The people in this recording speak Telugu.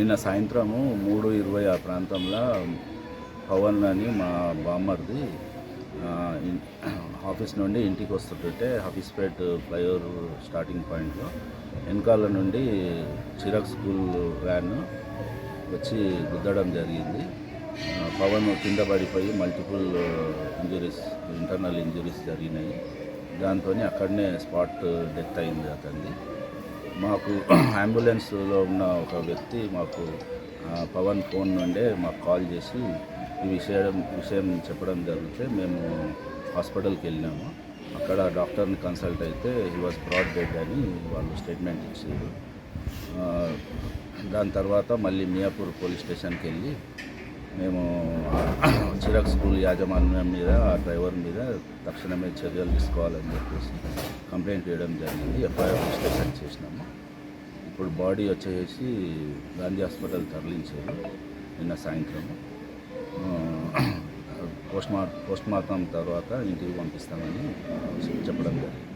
నిన్న సాయంత్రము 3:20 ఆ ప్రాంతంలో పవన్ అని మా బామ్మర్ది ఆఫీస్ నుండి ఇంటికి వస్తుంటే హఫీస్పేట్ ఫ్లైఓవర్ స్టార్టింగ్ పాయింట్లో వెనకాల నుండి చిరాగ్ స్కూల్ వ్యాన్ వచ్చి గుద్దడం జరిగింది. పవన్ కింద పడిపోయి మల్టిపుల్ ఇంటర్నల్ ఇంజరీస్ జరిగినాయి. దాంతో అక్కడనే స్పాట్ డెత్ అయింది అతన్ని. మాకు అంబులెన్స్లో ఉన్న ఒక వ్యక్తి మాకు పవన్ ఫోన్ నుండే మాకు కాల్ చేసి ఈ విషయం చెప్పడం జరిగితే మేము హాస్పిటల్కి వెళ్ళినాము. అక్కడ డాక్టర్ని కన్సల్ట్ అయితే హీ వాజ్ బ్రాడ్ డెడ్ అని వాళ్ళు స్టేట్మెంట్ ఇచ్చారు. దాని తర్వాత మళ్ళీ మియాపూర్ పోలీస్ స్టేషన్కి వెళ్ళి మేము చిరాగ్ స్కూల్ యాజమాన్యం మీద ఆ డ్రైవర్ మీద తక్షణమే చర్యలు తీసుకోవాలని చెప్పేసి కంప్లైంట్ చేయడం జరిగింది. ఎఫ్ఐఆర్ రిజిస్ట్రేషన్ చేసినాము. ఇప్పుడు బాడీ వచ్చేసి గాంధీ హాస్పిటల్ తరలించారు నిన్న సాయంత్రం. పోస్ట్ మార్టం తర్వాత ఇంటికి పంపిస్తామని చెప్పడం జరిగింది.